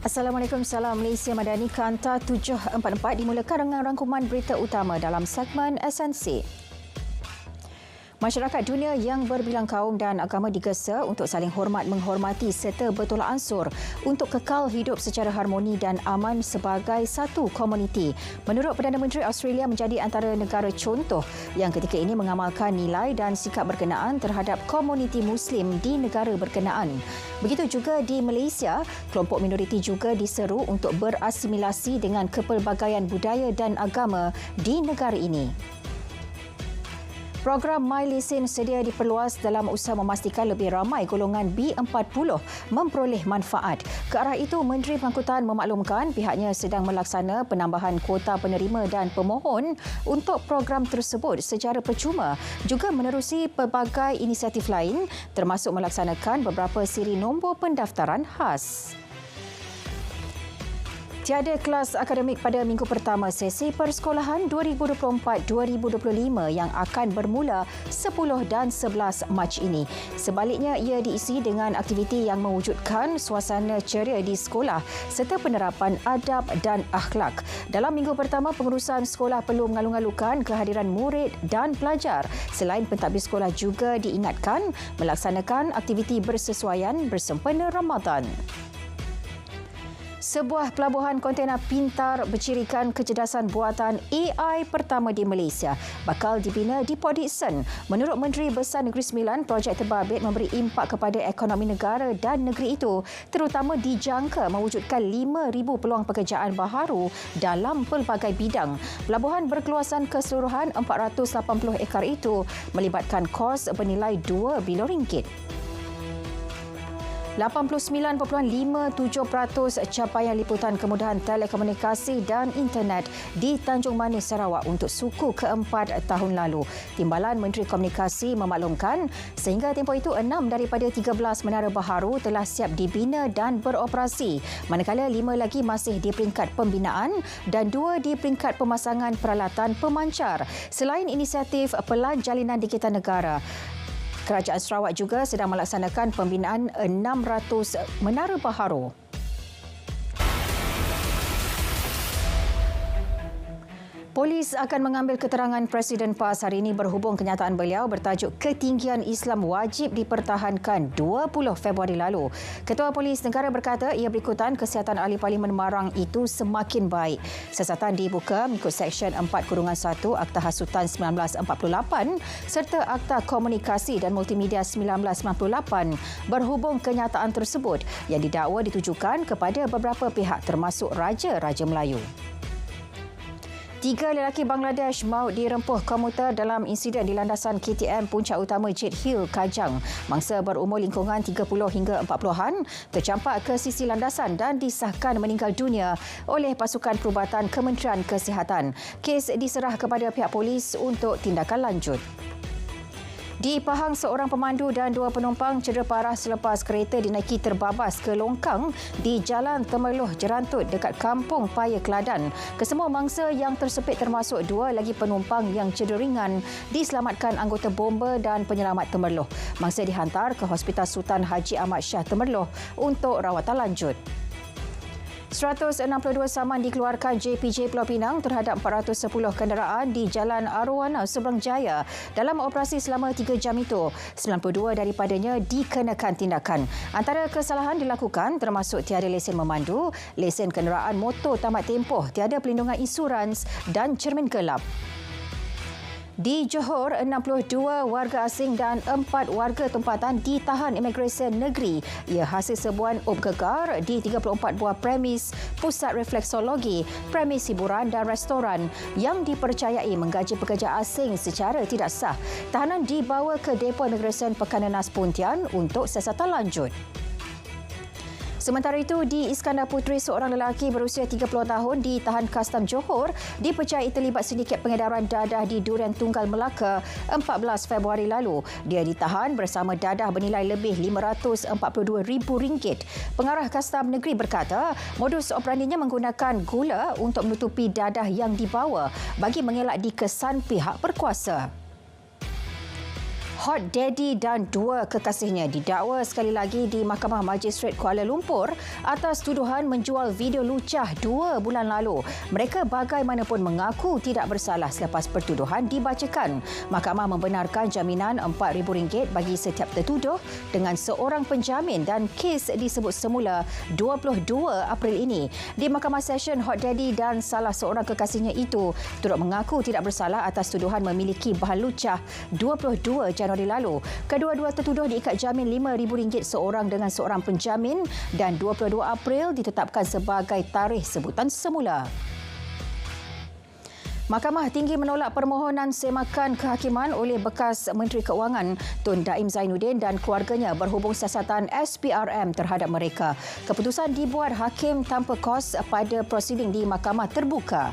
Assalamualaikum, salam Malaysia Madani. Kanta 744 dimulakan dengan rangkuman berita utama dalam segmen SNC. Masyarakat dunia yang berbilang kaum dan agama digesa untuk saling hormat menghormati serta bertolak ansur untuk kekal hidup secara harmoni dan aman sebagai satu komuniti. Menurut Perdana Menteri Australia menjadi antara negara contoh yang ketika ini mengamalkan nilai dan sikap berkenaan terhadap komuniti Muslim di negara berkenaan. Begitu juga di Malaysia, kelompok minoriti juga diseru untuk berasimilasi dengan kepelbagaian budaya dan agama di negara ini. Program MyLesen sedia diperluas dalam usaha memastikan lebih ramai golongan B40 memperoleh manfaat. Ke arah itu, Menteri Pangkutan memaklumkan pihaknya sedang melaksana penambahan kuota penerima dan pemohon untuk program tersebut secara percuma, juga menerusi pelbagai inisiatif lain termasuk melaksanakan beberapa siri nombor pendaftaran khas. Tiada kelas akademik pada minggu pertama sesi persekolahan 2024-2025 yang akan bermula 10 dan 11 Mac ini. Sebaliknya, ia diisi dengan aktiviti yang mewujudkan suasana ceria di sekolah serta penerapan adab dan akhlak. Dalam minggu pertama, pengurusan sekolah perlu mengalu-alukan kehadiran murid dan pelajar. Selain pentadbir sekolah juga diingatkan melaksanakan aktiviti bersesuaian bersempena Ramadan. Sebuah pelabuhan kontena pintar bercirikan kecerdasan buatan AI pertama di Malaysia bakal dibina di Port Dickson. Menurut Menteri Besar Negeri Sembilan, projek terbabit memberi impak kepada ekonomi negara dan negeri itu, terutama dijangka mewujudkan 5,000 peluang pekerjaan baharu dalam pelbagai bidang. Pelabuhan berkeluasan keseluruhan 480 ekar itu melibatkan kos bernilai RM2 bilion. 89.57% capaian liputan kemudahan telekomunikasi dan internet di Tanjung Manis, Sarawak untuk suku keempat tahun lalu. Timbalan Menteri Komunikasi memaklumkan sehingga tempoh itu 6 daripada 13 menara baharu telah siap dibina dan beroperasi, manakala 5 lagi masih di peringkat pembinaan dan 2 di peringkat pemasangan peralatan pemancar. Selain inisiatif Pelan Jalinan Digital Negara, Kerajaan Sarawak juga sedang melaksanakan pembinaan 600 menara baharu. Polis akan mengambil keterangan Presiden PAS hari ini berhubung kenyataan beliau bertajuk Ketinggian Islam Wajib Dipertahankan 20 Februari lalu. Ketua Polis Negara berkata ia berikutan kesihatan ahli Parlimen Marang itu semakin baik. Siasatan dibuka mengikut Seksyen 4-1 Akta Hasutan 1948 serta Akta Komunikasi dan Multimedia 1998. Berhubung kenyataan tersebut yang didakwa ditujukan kepada beberapa pihak termasuk Raja-Raja Melayu. 3 lelaki Bangladesh maut dirempuh komuter dalam insiden di landasan KTM Puncak Utama Jet Hill, Kajang. Mangsa berumur lingkungan 30 hingga 40-an tercampak ke sisi landasan dan disahkan meninggal dunia oleh pasukan perubatan Kementerian Kesihatan. Kes diserah kepada pihak polis untuk tindakan lanjut. Di Pahang, seorang pemandu dan 2 penumpang cedera parah selepas kereta dinaiki terbabas ke longkang di Jalan Temerloh Jerantut dekat Kampung Paya Keladan. Kesemua mangsa yang tersepit termasuk 2 lagi penumpang yang cedera ringan diselamatkan anggota bomba dan penyelamat Temerloh. Mangsa dihantar ke Hospital Sultan Haji Ahmad Shah Temerloh untuk rawatan lanjut. 162 saman dikeluarkan JPJ Pulau Pinang terhadap 410 kenderaan di Jalan Arowana, Seberang Jaya. Dalam operasi selama 3 jam itu, 92 daripadanya dikenakan tindakan. Antara kesalahan dilakukan termasuk tiada lesen memandu, lesen kenderaan motor tamat tempoh, tiada pelindungan insurans dan cermin gelap. Di Johor, 62 warga asing dan 4 warga tempatan ditahan imigresen negeri. Ia hasil serbuan op gegar di 34 buah premis pusat refleksologi, premis hiburan dan restoran yang dipercayai menggaji pekerja asing secara tidak sah. Tahanan dibawa ke Depo Imigresen Pekanenas Pontian untuk siasatan lanjut. Sementara itu, di Iskandar Puteri, seorang lelaki berusia 30 tahun ditahan Kastam Johor dipercayai terlibat sindiket pengedaran dadah di Durian Tunggal Melaka 14 Februari lalu. Dia ditahan bersama dadah bernilai lebih RM542,000. Pengarah Kastam Negeri berkata, modus operandinya menggunakan gula untuk menutupi dadah yang dibawa bagi mengelak dikesan pihak berkuasa. Hot Daddy dan dua kekasihnya didakwa sekali lagi di Mahkamah Magistrate Kuala Lumpur atas tuduhan menjual video lucah 2 bulan lalu. Mereka bagaimanapun mengaku tidak bersalah selepas pertuduhan dibacakan. Mahkamah membenarkan jaminan RM4,000 bagi setiap tertuduh dengan seorang penjamin dan kes disebut semula 22 April ini. Di Mahkamah Session, Hot Daddy dan salah seorang kekasihnya itu turut mengaku tidak bersalah atas tuduhan memiliki bahan lucah 22 Januari lalu. Kedua-dua tertuduh diikat jamin RM5,000 seorang dengan seorang penjamin dan 22 April ditetapkan sebagai tarikh sebutan semula. Mahkamah Tinggi menolak permohonan semakan kehakiman oleh bekas Menteri Keuangan Tun Daim Zainuddin dan keluarganya berhubung siasatan SPRM terhadap mereka. Keputusan dibuat hakim tanpa kos pada prosiding di Mahkamah Terbuka.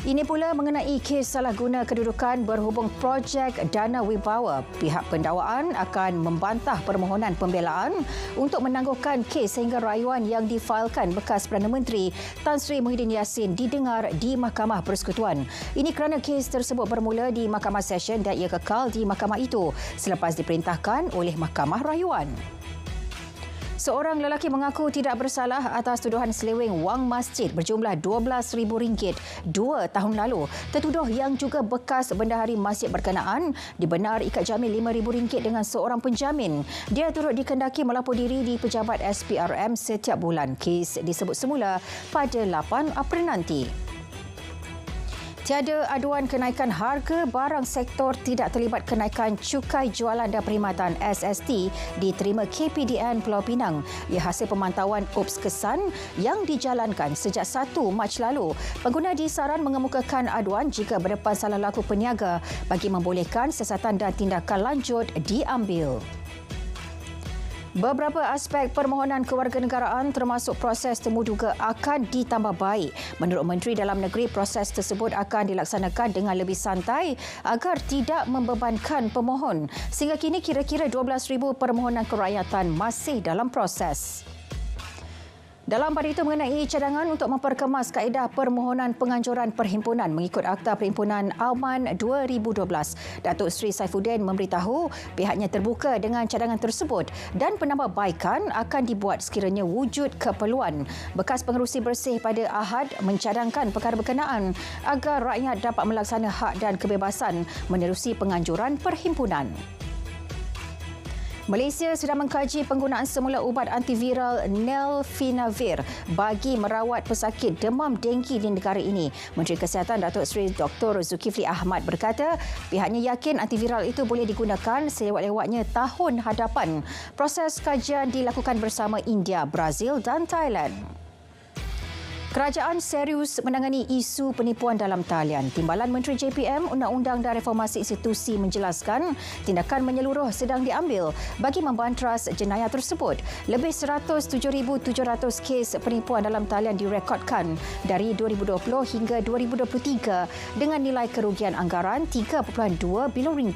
Ini pula mengenai kes salah guna kedudukan berhubung projek Dana Wibawa. Pihak pendakwaan akan membantah permohonan pembelaan untuk menangguhkan kes sehingga rayuan yang difailkan bekas Perdana Menteri Tan Sri Muhyiddin Yassin didengar di Mahkamah Persekutuan. Ini kerana kes tersebut bermula di Mahkamah Session dan ia kekal di mahkamah itu selepas diperintahkan oleh Mahkamah Rayuan. Seorang lelaki mengaku tidak bersalah atas tuduhan seleweng wang masjid berjumlah RM12,000 2 tahun lalu. Tertuduh yang juga bekas bendahari masjid berkenaan dibenar ikat jamin RM5,000 dengan seorang penjamin. Dia turut dikendaki melapor diri di pejabat SPRM setiap bulan. Kes disebut semula pada 8 April nanti. Tiada aduan kenaikan harga barang sektor tidak terlibat kenaikan cukai jualan dan perkhidmatan SST diterima KPDN Pulau Pinang. Ia hasil pemantauan UPS Kesan yang dijalankan sejak 1 Mac lalu. Pengguna disaran mengemukakan aduan jika berdepan salah laku peniaga bagi membolehkan siasatan dan tindakan lanjut diambil. Beberapa aspek permohonan kewarganegaraan termasuk proses temuduga akan ditambah baik. Menurut Menteri Dalam Negeri, proses tersebut akan dilaksanakan dengan lebih santai agar tidak membebankan pemohon. Sehingga kini kira-kira 12,000 permohonan kerakyatan masih dalam proses. Dalam pada itu mengenai cadangan untuk memperkemas kaedah permohonan penganjuran perhimpunan mengikut Akta Perhimpunan Aman 2012. Datuk Seri Saifuddin memberitahu pihaknya terbuka dengan cadangan tersebut dan penambahbaikan akan dibuat sekiranya wujud keperluan. Bekas Pengerusi Bersih pada Ahad mencadangkan perkara berkenaan agar rakyat dapat melaksana hak dan kebebasan menerusi penganjuran perhimpunan. Malaysia sedang mengkaji penggunaan semula ubat antiviral Nelfinavir bagi merawat pesakit demam denggi di negara ini. Menteri Kesihatan Datuk Seri Dr. Zulkifli Ahmad berkata pihaknya yakin antiviral itu boleh digunakan selewat-lewatnya tahun hadapan. Proses kajian dilakukan bersama India, Brazil dan Thailand. Kerajaan serius menangani isu penipuan dalam talian. Timbalan Menteri JPM, Undang-Undang dan Reformasi Institusi menjelaskan tindakan menyeluruh sedang diambil bagi membantras jenayah tersebut. Lebih 107,700 kes penipuan dalam talian direkodkan dari 2020 hingga 2023 dengan nilai kerugian anggaran RM3.2 bilion.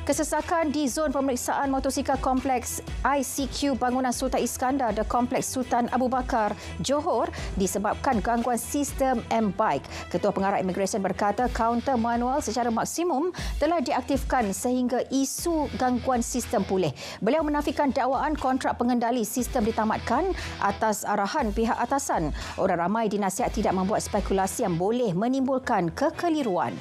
Kesesakan di zon pemeriksaan motosikal Kompleks ICQ Bangunan Sultan Iskandar dan Kompleks Sultan Abu Bakar, Johor disebabkan gangguan sistem M-Bike. Ketua Pengarah Imigresen berkata kaunter manual secara maksimum telah diaktifkan sehingga isu gangguan sistem pulih. Beliau menafikan dakwaan kontrak pengendali sistem ditamatkan atas arahan pihak atasan. Orang ramai dinasihat tidak membuat spekulasi yang boleh menimbulkan kekeliruan.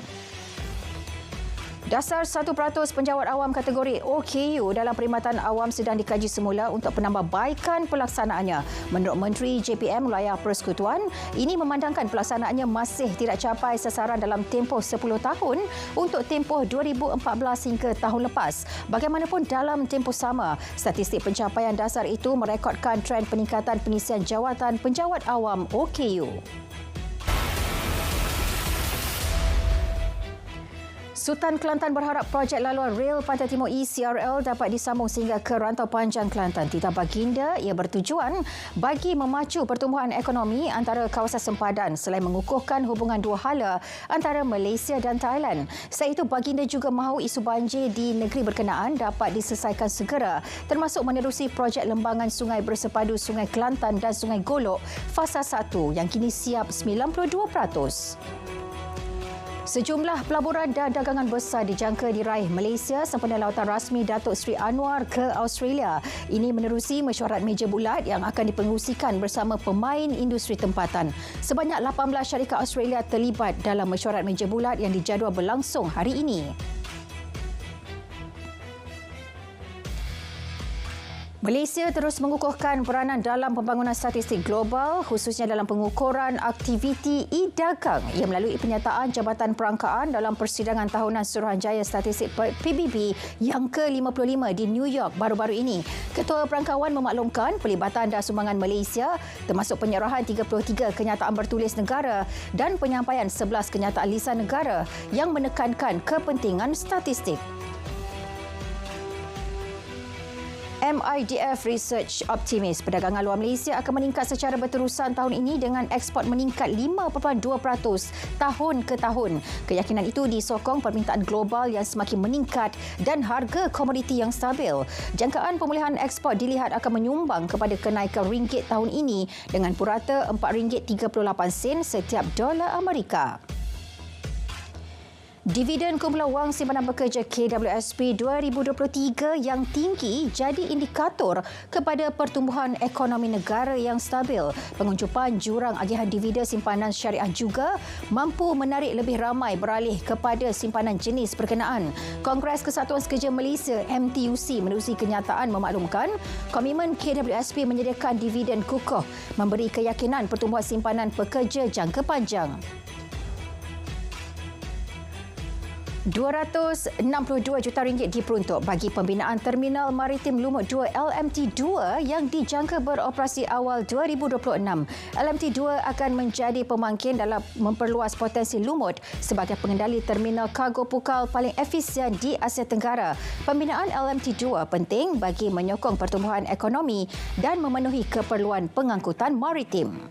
Dasar 1% penjawat awam kategori OKU dalam perkhidmatan awam sedang dikaji semula untuk penambahbaikan pelaksanaannya. Menurut Menteri JPM Wilayah Persekutuan, ini memandangkan pelaksanaannya masih tidak capai sasaran dalam tempoh 10 tahun untuk tempoh 2014 hingga tahun lepas. Bagaimanapun dalam tempoh sama, statistik pencapaian dasar itu merekodkan trend peningkatan pengisian jawatan penjawat awam OKU. Sultan Kelantan berharap projek laluan rel Pantai Timur ECRL dapat disambung sehingga ke rantau panjang Kelantan. Titah baginda ia bertujuan bagi memacu pertumbuhan ekonomi antara kawasan sempadan selain mengukuhkan hubungan dua hala antara Malaysia dan Thailand. Selain itu, baginda juga mahu isu banjir di negeri berkenaan dapat diselesaikan segera termasuk menerusi projek lembangan sungai bersepadu Sungai Kelantan dan Sungai Golok Fasa 1 yang kini siap 92%. Sejumlah pelaburan dan dagangan besar dijangka diraih Malaysia sempena lawatan rasmi Datuk Seri Anwar ke Australia. Ini menerusi mesyuarat meja bulat yang akan dipengerusikan bersama pemain industri tempatan. Sebanyak 18 syarikat Australia terlibat dalam mesyuarat meja bulat yang dijadual berlangsung hari ini. Malaysia terus mengukuhkan peranan dalam pembangunan statistik global, khususnya dalam pengukuran aktiviti e-dagang. Ia melalui penyataan Jabatan Perangkaan dalam persidangan tahunan Suruhanjaya Statistik PBB yang ke-55 di New York baru-baru ini. Ketua Perangkawan memaklumkan pelibatan dan sumbangan Malaysia termasuk penyerahan 33 kenyataan bertulis negara dan penyampaian 11 kenyataan lisan negara yang menekankan kepentingan statistik. MIDF Research optimis perdagangan luar Malaysia akan meningkat secara berterusan tahun ini dengan ekspor meningkat 5.2% tahun ke tahun. Keyakinan itu disokong permintaan global yang semakin meningkat dan harga komoditi yang stabil. Jangkaan pemulihan ekspor dilihat akan menyumbang kepada kenaikan ringgit tahun ini dengan purata RM4.38 setiap dolar Amerika. Dividen kumpulan wang simpanan pekerja KWSP 2023 yang tinggi jadi indikator kepada pertumbuhan ekonomi negara yang stabil. Penguncupan jurang agihan dividen simpanan syariah juga mampu menarik lebih ramai beralih kepada simpanan jenis berkenaan. Kongres Kesatuan Sekerja Malaysia MTUC menerusi kenyataan memaklumkan komitmen KWSP menyediakan dividen kukuh memberi keyakinan pertumbuhan simpanan pekerja jangka panjang. RM262 juta diperuntuk bagi pembinaan Terminal Maritim Lumut 2 LMT2 yang dijangka beroperasi awal 2026. LMT2 akan menjadi pemangkin dalam memperluas potensi Lumut sebagai pengendali terminal kargo pukal paling efisien di Asia Tenggara. Pembinaan LMT2 penting bagi menyokong pertumbuhan ekonomi dan memenuhi keperluan pengangkutan maritim.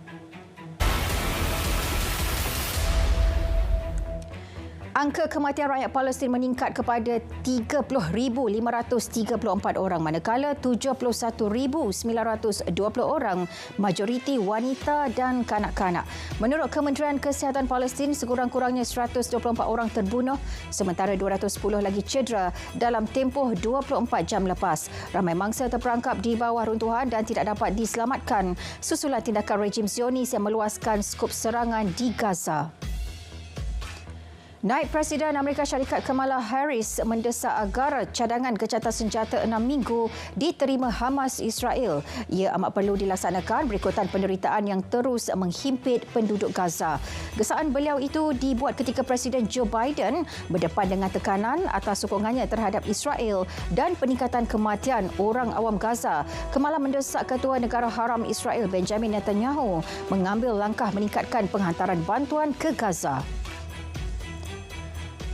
Angka kematian rakyat Palestin meningkat kepada 30,534 orang manakala 71,920 orang majoriti wanita dan kanak-kanak. Menurut Kementerian Kesihatan Palestin, sekurang-kurangnya 124 orang terbunuh sementara 210 lagi cedera dalam tempoh 24 jam lepas. Ramai mangsa terperangkap di bawah runtuhan dan tidak dapat diselamatkan susulan tindakan rejim Zionis yang meluaskan skop serangan di Gaza. Naib Presiden Amerika Syarikat Kamala Harris mendesak agar cadangan gencatan senjata 6 minggu diterima Hamas Israel. Ia amat perlu dilaksanakan berikutan penderitaan yang terus menghimpit penduduk Gaza. Gesaan beliau itu dibuat ketika Presiden Joe Biden berdepan dengan tekanan atas sokongannya terhadap Israel dan peningkatan kematian orang awam Gaza. Kamala mendesak Ketua Negara Haram Israel Benjamin Netanyahu mengambil langkah meningkatkan penghantaran bantuan ke Gaza.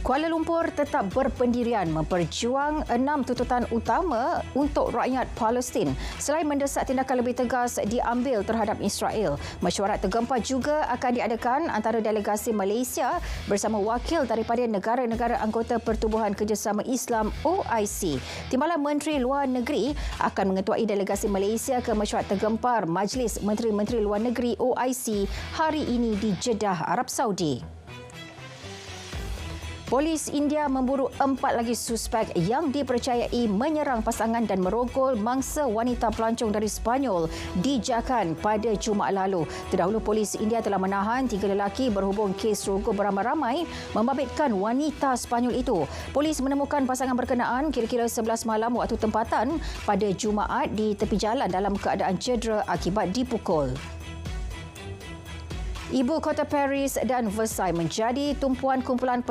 Kuala Lumpur tetap berpendirian memperjuang 6 tuntutan utama untuk rakyat Palestin. Selain mendesak tindakan lebih tegas diambil terhadap Israel, mesyuarat tergempar juga akan diadakan antara delegasi Malaysia bersama wakil daripada negara-negara anggota Pertubuhan Kerjasama Islam OIC. Timbalan Menteri Luar Negeri akan mengetuai delegasi Malaysia ke mesyuarat tergempar Majlis Menteri-Menteri Luar Negeri OIC hari ini di Jeddah, Arab Saudi. Polis India memburu 4 lagi suspek yang dipercayai menyerang pasangan dan merogol mangsa wanita pelancong dari Sepanyol di Jakan pada Jumaat lalu. Terdahulu, polis India telah menahan 3 lelaki berhubung kes rogol beramai-ramai membabitkan wanita Sepanyol itu. Polis menemukan pasangan berkenaan kira-kira 11 malam waktu tempatan pada Jumaat di tepi jalan dalam keadaan cedera akibat dipukul. Ibu kota Paris dan Versailles menjadi tumpuan kumpulan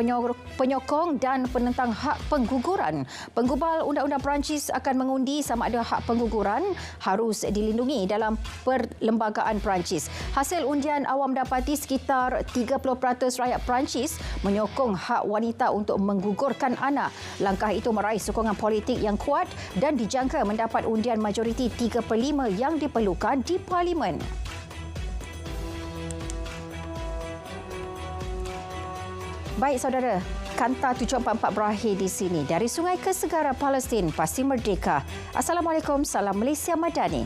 penyokong dan penentang hak pengguguran. Penggubal undang-undang Perancis akan mengundi sama ada hak pengguguran harus dilindungi dalam perlembagaan Perancis. Hasil undian awam dapati sekitar 30% rakyat Perancis menyokong hak wanita untuk menggugurkan anak. Langkah itu meraih sokongan politik yang kuat dan dijangka mendapat undian majoriti 3/5 yang diperlukan di Parlimen. Baik saudara, Kanta 744 berakhir di sini. Dari sungai ke segara Palestin, pasti merdeka. Assalamualaikum, salam Malaysia Madani.